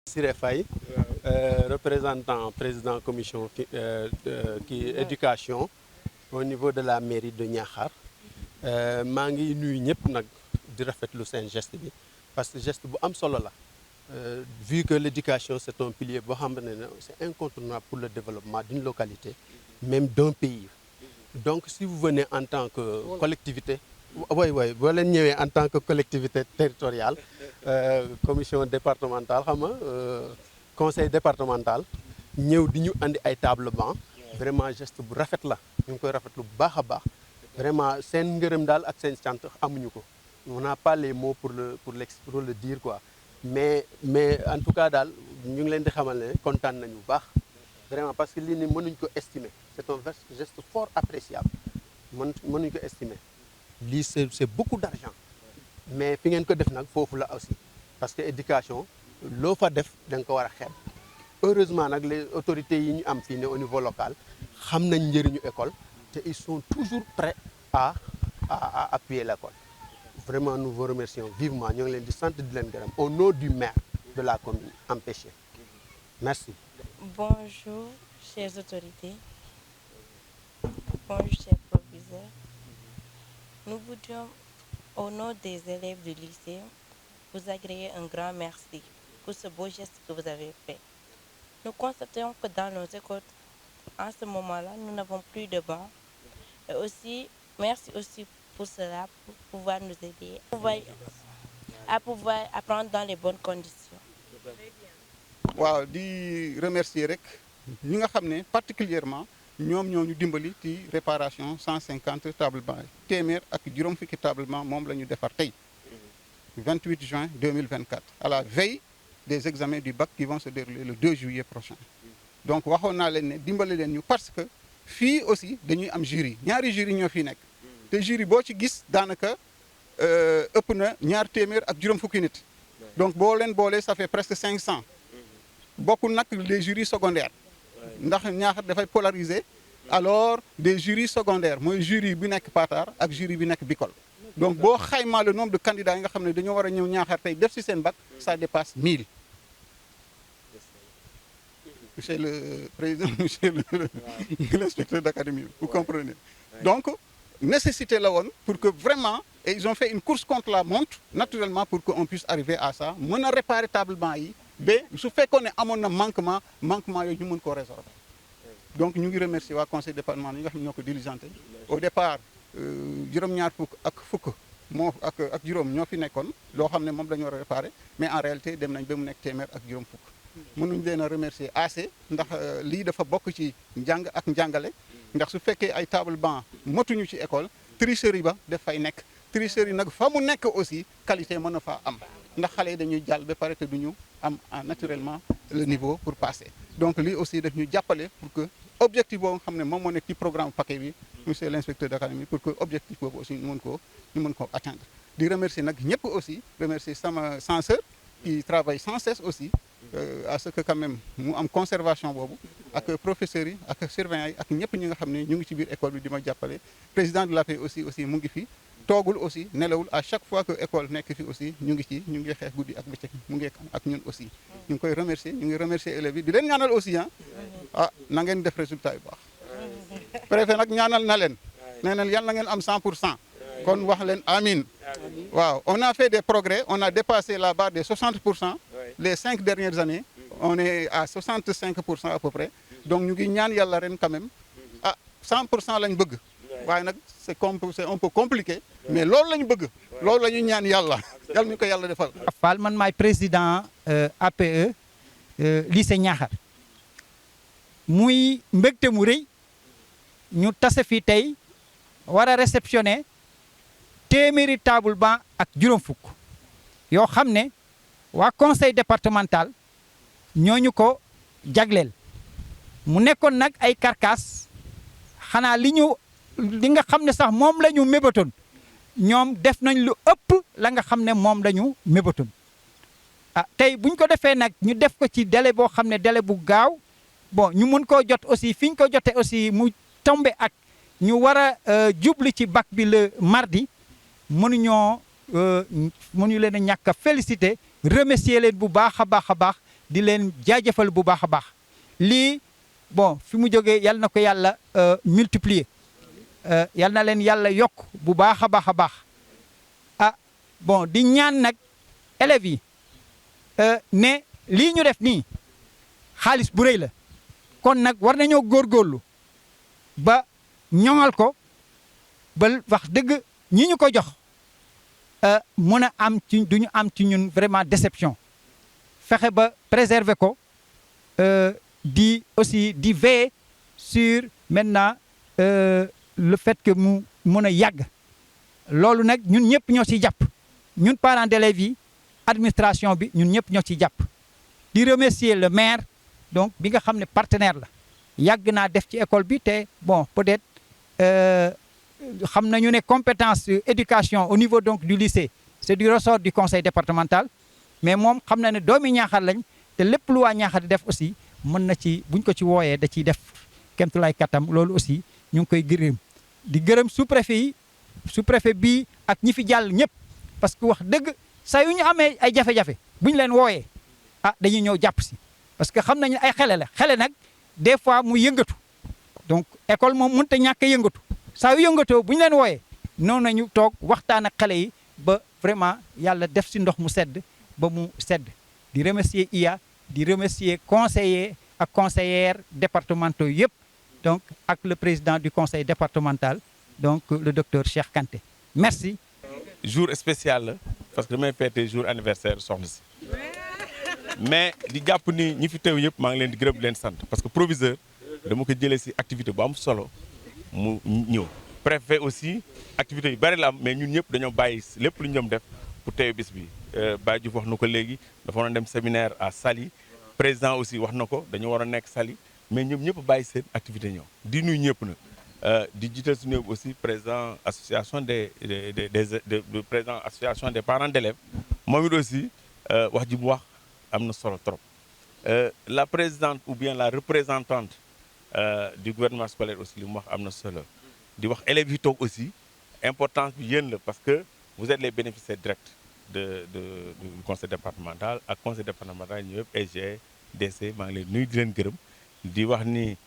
Siré Faye, représentant président commission éducation au niveau de la mairie de Niakhar. maa ngi nuyu ñëpp nag di rafetlu seen geste bi parce que geste bu am solo la vu que l'éducation c'est un pilier boo xam ne c'est incontournable pour le développement d'une localité même d'un pays. Donc si vous venez en tant que collectivité boo leen ñëwee en tant que collectivité territoriale commission départementale xam nga conseil départemental ñëw di ñu andi ay table banc vraiment geste bu rafet la ñu ngi koy rafetlu bu baax a baax vraiment seen ngërëm daal ak seen cant amuñu ko on n'a pas les mots pour le dire quoi mais en tout cas daal ñu ngi leen di xamal ne kontaan nañu bu baax vraiment parce que lii ni mënuñ ko estimer c'est un geste fort appréciable mënuñ ko estimer lii c'est beaucoup d'argent mais fi ngeen ko def nag foofu la aussi parce que éducation loo fa def da nga ko war a xeeb heureusement nag les autorités yi ñu am fii ne au niveau local xam nañ njëriñu école te ils sont toujours prêts à appuyer l'école. Vraiment nous vous remercions vivement ñoo ngi leen di sant di leen gërëm au nom du maire de la commune empêché. Merci. Bonjour chères autorités, bonjour chers proviseurs. Nous voudrions au nom des élèves du lycée vous agréer un grand merci pour ce beau geste que vous avez fait. Nous constatons que dans nos écoles, en ce moment-là, nous n'avons plus de bancs. Et aussi, merci aussi pour cela, pour pouvoir nous aider à pouvoir apprendre dans les bonnes conditions. waaw di remercier rek ñi nga xam ne particulièrement ñoom ñoo ñu dimbali ci réparation 150 table banc téeméer ak juróom fukki table banc moom la ñu defar tey 28 juin 2024 à la veille des examens du bac qui vont se dérouler le 2 juillet prochain. Donc waxoon naa leen ne dimbali leen ñu parce que fii aussi dañuy am jury ñaari jury ñoo fi nekk te jury boo ci gis daanaka ëpp na ñaar téeméer ak juróom fukki nit donc boo leen boolee ça fait presque 500 bokkul nag les jurys secondaires ndax Niakhar dafay polariser alors des jurys secondaires mooy jury bi nekk Patar ak jury bi nekk Bicol donc boo xaymaa le nombre de candidats yi nga xam ne dañoo war a ñëw Niakhar tey def ci seen bac ça dépasse 1000. Monsieur le président, monsieur l'inspecteur d'académie, vous comprenez. Donc, nécessité la woon pour que vraiment, et ils ont fait une course contre la montre, naturellement pour qu'on puisse arriver à ça, mën a réparer table banc yi ba su fekkoon ne amoon na manquement yooyu ñu mën koo résorber. Donc ñu ngi remercier waa conseil départemental yi nga xam ne ñoo ko diligenté. Au départ juróom-ñaar fukk ak fukk moo ak juróom ñoo fi nekkoon loo xam ne moom dañu war a réparer mais en réalité dem nañ ba mu nekk téeméer ak juróom fukk. mënuñ leen a remercier assez ndax lii dafa bokk ci njàng ak njàngale ndax su fekkee ay table banc motuñu ci école tricherie ba daf fay nekk tricherie nag fa mu nekk aussi qualité mën na faa am ndax xale yi dañuy jàll ba pare te duñu am naturellement le niveau pour passer donc lii aussi daf ñu jàppale pour que objectif boobu xam ne moom moo nekk ci programme paquet bi monsieur l'inspecteur d'académie pour que objectif boobu aussi ñu mën ko atteindre di remercier nag ñëpp aussi remercier sama censeur qui travaille sans cesse aussi à ce que quand même mu am conservation boobu ak professeurs yi ak surveillants yi ak ñëpp ñi nga xam ne ñu ngi ci biir école bi di ma jàppale président de l'APE aussi mu ngi fi toogul aussi nelawul à chaque fois que école nekk fi aussi ñu ngi xeex guddi ak bëccëg mu ngi ak ñun aussi ñu ngi koy remercier ñu ngi remercier élèves yi di leen ñaanal aussi na ngeen def résultat yu baax préfet nag ñaanal na leen nee na yàlla na ngeen am 100% kon wax leen amin waaw on a fait des progrès on a dépassé la barre des 60%. Les 5 dernières années, on est à 65% à peu près. Donc nous avons yàlla ren quand même à 100% lañ bëgg. waaye nag c'est un peu compliqué. mais loolu lañ bëgg. loolu la ñu ñaan yàlla. yàlla ñu ko yàlla defal. Fall man maay président APE lycée Niakhar muy mbégte mu rëy ñu tase fii tey war a réceptionner téeméeri table banc ak juróom fukk yoo xam ne. waa conseil départemental ñooñu ko jagleel mu nekkoon nag ay carcasse xanaa li nga xam ne sax moom la ñu mébatoon ñoom def nañ lu ëpp la nga xam ne moom la ñu mébatoon tey buñ ko defee nag ñu def ko ci délai boo xam ne délai bu gaaw bon ñu mën koo jot aussi fi ñu ko jotee aussi mu tombé ak ñu war a jubli ci bac bi le mardi mënuñoo mënuñu leen a ñàkk a féliciter remercier leen bu baax a baax di leen jaajëfal bu baax a baax lii bon fi mu jógee yal na ko yàlla multiplier yal na leen yàlla yokk bu baax a baax ah bon di ñaan nag élèves yi ne lii ñu def nii xaalis bu rëy la kon nag war nañoo góorgóorlu ba ñoŋal ko ba wax dëgg ñi ñu ko jox mën a am ci du ñu am ci ñun vraiment déception fexe ba préserver ko di aussi di veiller sur maintenant le fait que mu mën a yàgg loolu nag ñun ñëpp ñoo ciy jàpp ñun parents d'élèves yi administration bi ñun ñëpp ñoo ciy jàpp di remercier le maire donc bi nga xam ne partenaire la yàgg naa def ci école bi te bon peut-être xam nañu ne compétence éducation au niveau donc du lycée c'est du ressort du conseil départemental mais moom xam na ne doomi Ñaaxar lañ te lépp lu waa Ñaaxar di def aussi mën na ci buñ ko ci wooyee da ciy def kemtulaay kattam loolu aussi ñu ngi koy gërëm di gërëm sous-préfet yi sous-préfet bii ak ñi fi jàll ñëpp parce que wax dëgg saa yu ñu amee ay jafe-jafe bu ñu leen wooyee ah dañuy ñëw jàpp si parce que xam nañu ay xele la xele nag des fois mu yëngatu donc école moom mënut a ñàkk a yëngatu saa yu yëngatoo bu ñu leen wooyee noonu nañu toog waxtaan ak xale yi ba vraiment yàlla def si ndox mu sedd ba mu sedd di remercier IA di remercier conseillers ak conseillères départementaux yëpp donc ak le président du conseil départemental donc le docteur Cheikh Kanté merci. jour spécial la parce que damay fêter jour anniversaire soxna si mais di jàpp ni ñi fi teew yëpp maa ngi leen di gërëm di leen sant parce que proviseur dama ko jëlee si activité bu am solo mu ñëw. préfet aussi activité yu bari la am mais ñun ñëpp dañoo bàyyi lépp lu ñu doon def pour teew bis bi Baye Diouf wax na ko léegi dafa waroon dem séminaire à Saly président aussi wax na ko dañu war a nekk Saly mais ñoom ñëpp bàyyi seen activité ñëw di nuyu ñëpp nag. di jiital su néew aussi président association des président association des parents d'élèves moom it aussi wax ji mu wax am na solo trop la présidente ou bien la représentante du gouvernement scolaire aussi li mu wax am na solo di wax élèves yi toog aussi importance bi yéen la parce que vous êtes les bénéficiaires directs du conseil départemental ak conseil départemental ñu yëpp EG DC maa ngi leen nuyu di leen gërëm di wax ni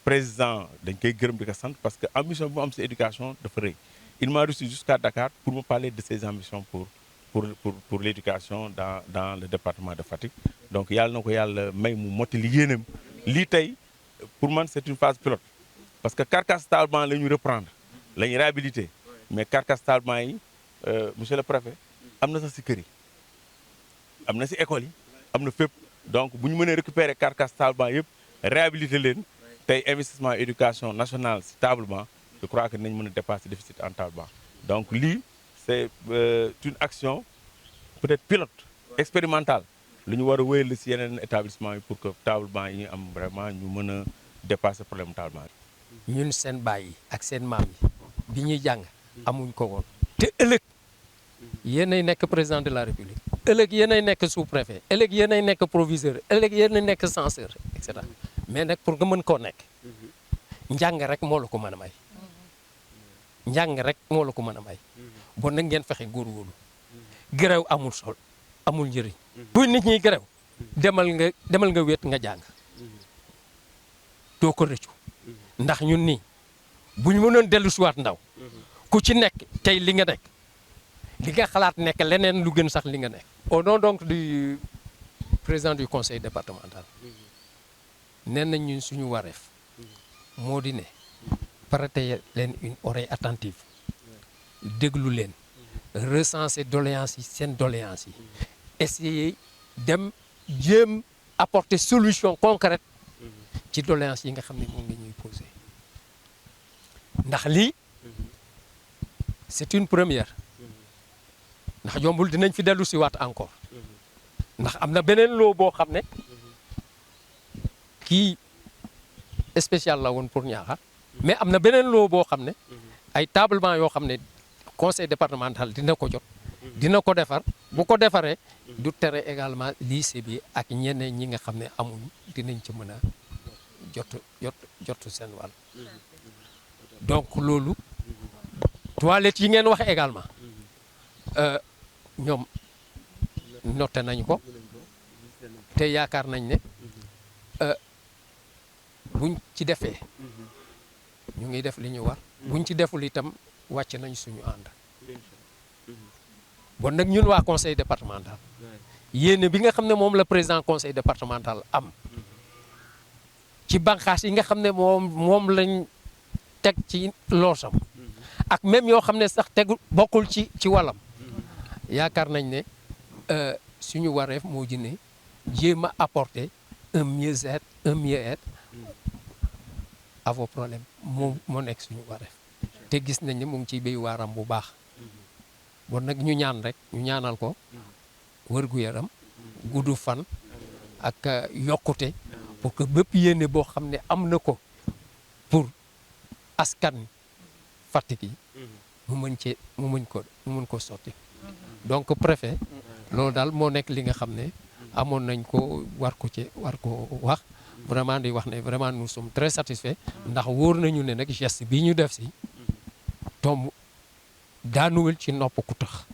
président dañ koy gërëm di ko sant parce que ambition bi mu am si éducation dafa rëy il m'a reçu jusqu'à Dakar pour me parler de ses ambitions pour l'éducation dans le département de Fatick donc yàlla na ko yàlla may mu mottali yéenam lii tey pour man c'est une phase pilote parce que carcasse Taalban la ñu reprendre la ñu réhabiliter mais carcasse Taalban yi monsieur le préfet am na sax si kër yi am na si école yi am na fépp donc bu ñu mënee récupérer carcasse Taalban yëpp réhabiliter leen tey investissement éducation nationale si Taalban je crois que nañ mën a dépasser déficit en Taalban donc lii c'est une action peut-être pilote expérimentale lu ñu war a wéyal si yeneen établissement yi pour que Taalban yi am vraiment ñu mën a dépasser problème Taalban yi. ñun seen baay yi ak seen maam yi bi ñuy jàng amuñ ko woon te ëllëg yéenay nekk président de la république ëllëg yéenay nekk sous-préfet ëllëg yéenay nekk proviseur ëllëg yéenay nekk censeur et cetera mais nag pour nga mën koo nekk njàng rek moo la ko mën a may njàng rek moo la ko mën a may bon nag ngeen fexe góorgóorlu gërëw amul sol amul njëriñ bu nit ñi gërëw demal nga wéet nga jàng doo ko rëccu ndax ñun nii bu ñu mënoon dellu siwaat ndaw ku ci nekk tey li nga nekk li nga xalaat nekk leneen lu gën sax li nga nekk. Au nom donc du président du conseil départemental nee nañ ñun suñu wareef moo di ne prêter leen une oreille attentive déglu leen recenser doléances yi seen doléances yi essayer dem jéem apporter solution concrète ci doléances yi nga xam ne moom nga ñuy poser ndax lii c'est une première ndax jombul dinañ fi dellu si waat encore ndax am na beneen loo boo xam ne kii spécial la woon pour Niakhar mais am na beneen loo boo xam ne ay tablement yoo xam ne conseil départemental dina ko jot dina ko defar bu ko defaree du tere également lycée bi ak ñeneen ñi nga xam ne amuñ dinañ ci mën a jot seen wàll. Donc loolu toilettes yi ngeen wax également ñoom noté nañ ko te yaakaar nañ ne buñ ci defee ñu ngi def li ñu war buñ ci deful itam wàcc nañ suñu ànd. Bon nag ñun waa conseil départemental yéene bi nga xam ne moom la président conseil départemental am ci bànqaas yi nga xam ne moom lañ teg ci loosam ak même yoo xam ne sax tegu bokkul ci wàllam yaakaar nañ ne suñu wareef moo ji ne jéem a apporter un mieux-être à vos problèmes moo nekk suñu wareef te gis nañ ne mu ngi ciy béy waaram bu baax. Bon nag ñu ñaanal ko wërgu yaram gudd fan ak yokkute pour que bépp yéene boo xam ne am na ko pour askan Fatick yi mu mën ko sotti. Donc préfet loolu daal moo nekk li nga xam ne amoon nañ ko war ko wax vraiment di wax ne vraiment nous sommes très satisfaits ndax wóor nañu ne nag geste bi ñu def si tomb daanuwul ci nopp ku tax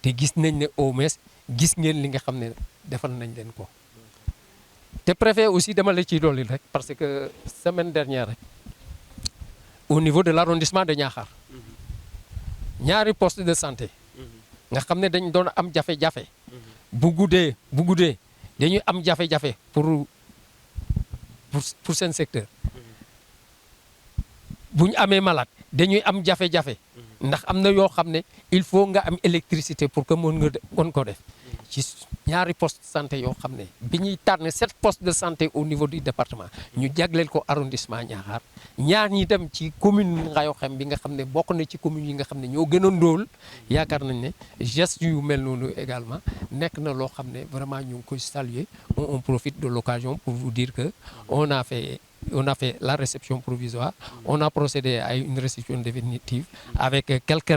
te gis nañ ne au moins gis ngeen li nga xam ne defal nañ leen ko. te préfet aussi dama la ciy dolli rek parce que semaine dernière rek au niveau de l'arrondissement de Niakhar ñaari poste de santé nga xam ne dañ doon am jafe-jafe bu guddee dañuy am jafe-jafe pour seen secteur bu ñu amee malade dañuy am jafe-jafe ndax am na yoo xam ne il faut nga am électricité pour que mën ko def ci ñaari poste de santé yoo xam ne bi ñuy tànn 7 postes de santé au niveau du département ñu jagleel ko arrondissement Niakhar ñaar ñi dem ci commune Ngayokhem bi nga xam ne bokk na ci commune yi nga xam ne ñoo gën a ndóol yaakaar nañ ne geste yu mel noonu également nekk na loo xam ne vraiment ñu ngi koy saluer. On profite de l'occasion pour vous dire que on a fait la réception provisoire, on a procédé à une réception définitive avec quelques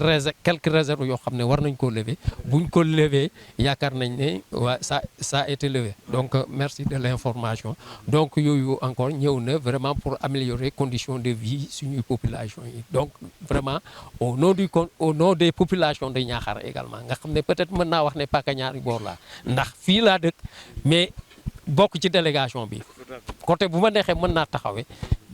réserves yoo xam ne war nañ koo lever buñ ko lever yaakaar nañ ne ça a été levé. Donc merci de l'information. Donc yooyu encore ñëw na vraiment pour améliorer conditions de vie suñuy population yi. Donc vraiment au nom des populations de Niakhar également nga xam ne peut-être mën naa wax ne pàkk ñaari boor laa ndax fii laa dëkk mais bokk ci délégation bi côté bu ma neexee mën naa taxawee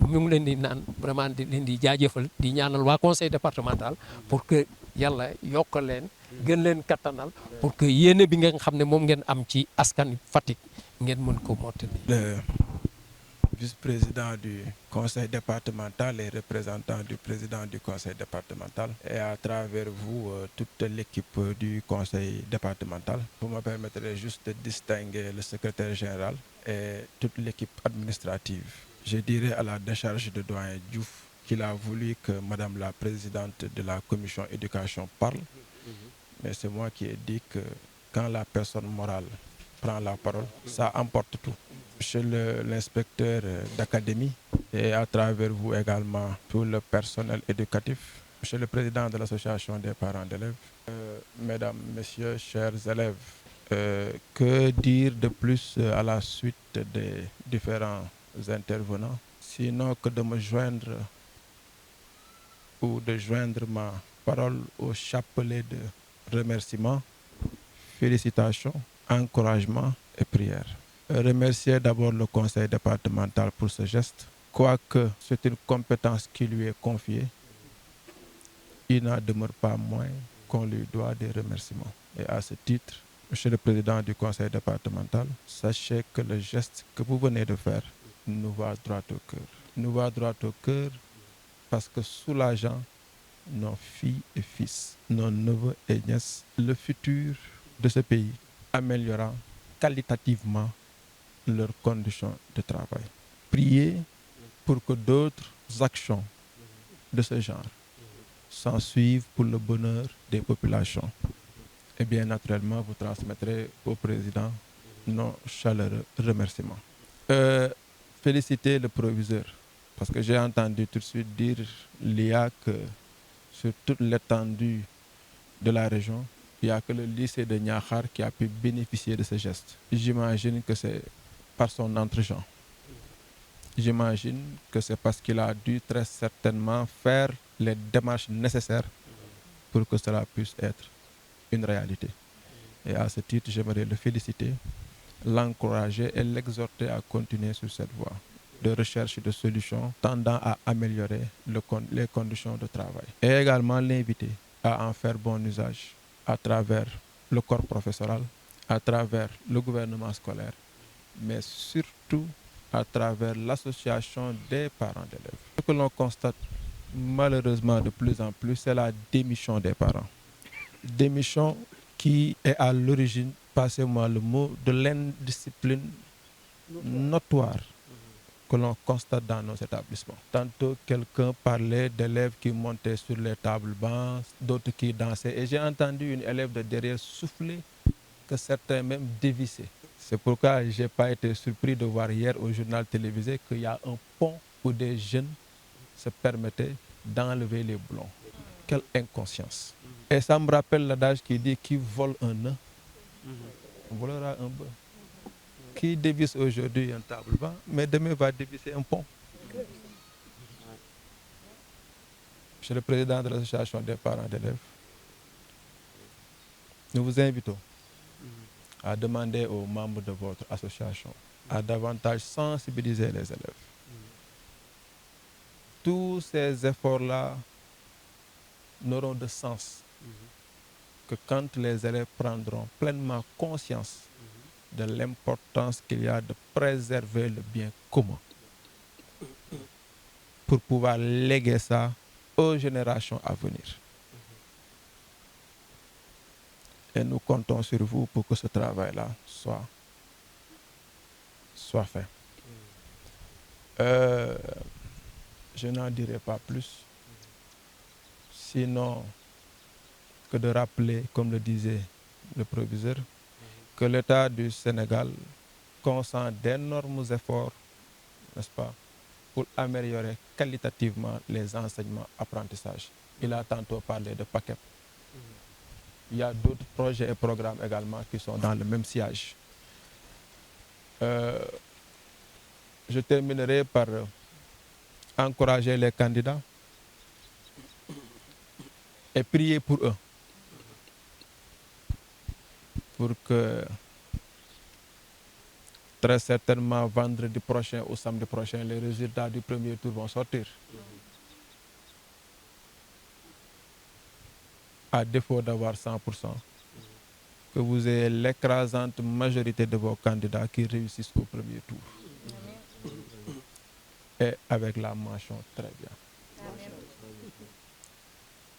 ñu ngi leen di naan vraiment di leen di jaajëfal di ñaanal waa conseil départemental pour que yàlla yokk leen gën leen kattanal pour que yéene bi nga xam ne moom ngeen am ci askan Fatick ngeen mën ko mottali. Le vice-président du conseil départemental et représentant du président du conseil départemental et à travers vous toute l'équipe du conseil départemental. Vous me permettrez juste de distinguer le secrétaire général et toute l'équipe administrative. Je dirais à la décharge de doyen Diouf qu'il a voulu que Madame la présidente de la commission éducation parle, mais c'est moi qui ai dit que quand la personne morale prend la parole, ça emporte tout. Monsieur l'inspecteur d'académie et à travers vous également tout le personnel éducatif, monsieur le président de l'association des parents d'élèves, mesdames, messieurs, chers élèves, que dire de plus à la suite des différents intervenants, sinon que de me joindre ou de joindre ma parole au chapelet de remerciements, félicitations, encouragements et prières. Remercier d'abord le conseil départemental pour ce geste. Quoique c'est une compétence qui lui est confiée, il n'en demeure pas moins qu'on lui doit des remerciements. Et à ce titre, monsieur le président du conseil départemental, sachez que le geste que vous venez de faire nous va droit au cœur. Nous va droit au cœur parce que soulageant nos filles et fils, nos neveux et nièces, le futur de ce pays, améliorant qualitativement leurs conditions de travail. Priez pour que d'autres actions de ce genre s'en suivent pour le bonheur des populations. Et bien naturellement, vous transmettrez au président nos chaleureux remerciements. Féliciter le proviseur, parce que j'ai entendu tout de suite dire il y a que sur toute l'étendue de la région, il n'y a que le lycée de Niakhar qui a pu bénéficier de ce geste. J'imagine que c'est par son entre-gens. j'imagine que c'est parce qu'il a dû très certainement faire les démarches nécessaires pour que cela puisse être une réalité. Et à ce titre, j'aimerais le féliciter, l'encourager et l'exhorter à continuer sur cette voie de recherche de solutions tendant à améliorer les conditions de travail. Et également l'inviter à en faire bon usage à travers le corps professoral, à travers le gouvernement scolaire, mais surtout à travers l'association des parents d'élèves. Ce que l'on constate malheureusement de plus en plus, c'est la démission des parents. Démission qui est à l'origine, passez-moi le mot, de l'indiscipline notoire que l'on constate dans nos établissements. Tantôt, quelqu'un parlait d'élèves qui montaient sur les tables bancs, d'autres qui dansaient. Et j'ai entendu une élève de derrière souffler, que certains même dévissaient. C'est pourquoi je n'ai pas été surpris de voir hier au journal télévisé qu'il y a un pont où des jeunes se permettaient d'enlever les boulons. Quelle inconscience. Et ça me rappelle l'adage qui dit qui vole un œuf volera un bœuf. Qui dévisse aujourd'hui un table-banc, mais demain va dévisser un pont. Monsieur le président de l'association des parents d'élèves, nous vous invitons à demander aux membres de votre association à davantage sensibiliser les élèves. Tous ces efforts-là n'auront de sens que quand les élèves prendront pleinement conscience de l'importance qu'il y a de préserver le bien commun pour pouvoir léguer ça aux générations à venir. Et nous comptons sur vous pour que ce travail-là soit fait. Je n'en dirai pas plus, sinon que de rappeler, comme le disait le proviseur, que l'État du Sénégal consent d'énormes efforts, n'est-ce pas, pour améliorer qualitativement les enseignements apprentissages. Il a tantôt parlé de PACEP. Il y a d'autres projets et programmes également qui sont dans le même sillage. Je terminerai par encourager les candidats et prier pour eux, pour que très certainement vendredi prochain ou samedi prochain, les résultats du premier tour vont sortir. À défaut d'avoir 100%, que vous ayez l'écrasante majorité de vos candidats qui réussissent au premier tour. Et avec la mention très bien.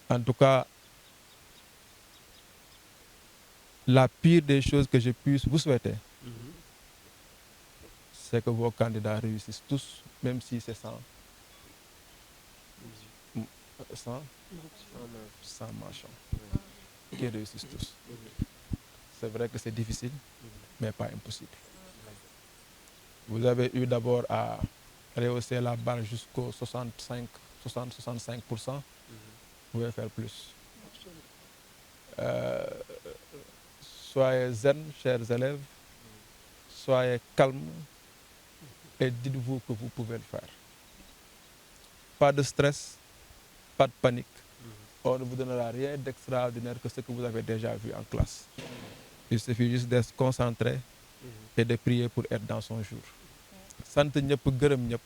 En tout cas, la pire des choses que je puisse vous souhaiter, c'est que vos candidats réussissent tous, même si c'est sans mention, qu'ils réussissent tous. C'est vrai que c'est difficile, mais pas impossible. Vous avez eu d'abord à rehausser la barre jusqu'au 65%. Vous pouvez faire plus. Soyez zen, chers élèves. Soyez calmes et dites-vous que vous pouvez le faire. Pas de stress, pas de panique. On ne vous donnera rien d'extraordinaire que ce que vous avez déjà vu en classe. Il suffit juste d'être concentré et de prier pour être dans son jour. Sant ñëpp gërëm ñëpp.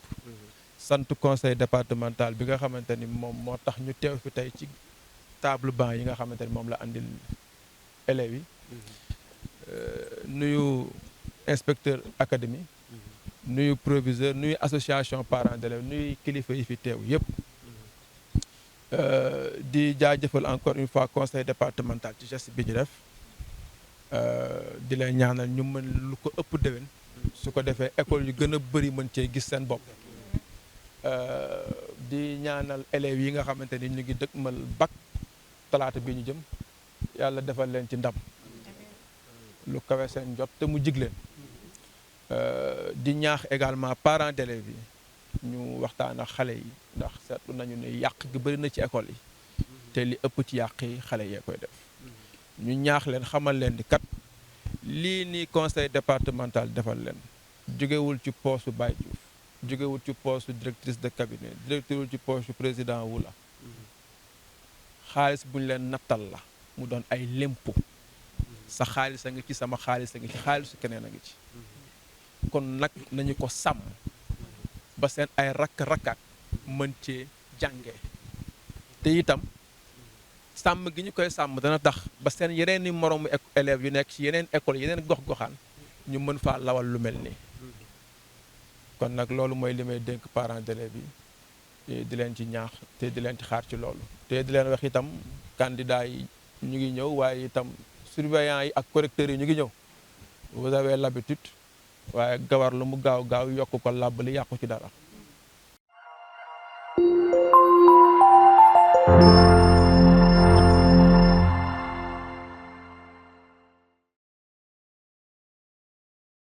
Sant conseil départemental bi nga xamante ni moom moo tax ñu teew fi tey ci table banc yi nga xamante ni moom la andil élèves yi. Nuyu inspecteur académie, nuyu proviseur, nuyu association parents d'élèves, nuyu kilifa yi fi teew yëpp. Di jaajëfal encore une fois conseil départemental ci geste bi ñu def. Di leen ñaanal ñu mën lu ko ëpp déwén su ko defee école yu gën a bëri mën cee gis seen bopp. Di ñaanal élèves yi nga xamante ni ñu ngi dëkkmal bac talaata bi ñu jëm yàlla defal leen ci ndam lu kawe seen jot te mu jig leen. Di ñaax également parents d'élèves yi ñu waxtaan ak xale yi ndax seetlu nañu ne yàq gi bëri na ci école yi te li ëpp ci yàq yi xale yee koy def. ñu ñaax leen xamal leen di kat lii nii conseil départemental defal leen jógewul ci poosu Baye Diouf jógewul ci poste directrice de cabinet jógewul ci poste président wu la xaalis bu ñu leen nattal la mu doon ay lempo sa xaalis a ngi ci sama xaalis a ngi ci xaalisu keneen a ngi ci kon nag nañu ko sàmm ba seen ay rakk-rakkaat mën cee jànge te itam sàmm gi ñu koy sàmm dana tax ba seen yeneen i moroomu élèves yu nekk ci yeneen école yeneen gox-goxaan ñu mën faa lawal lu mel nii kon nag loolu mooy li may dénk parents d'élèves yi di leen ci ñaax te di leen ci xaar ci loolu te di leen wax itam candidats yi ñu ngi ñëw waaye itam surveillants yi ak correcteurs yi ñu ngi ñëw vous avez l'habitude waaye gawar lu mu gaaw gaaw yokk ko làbb li yàqu ci dara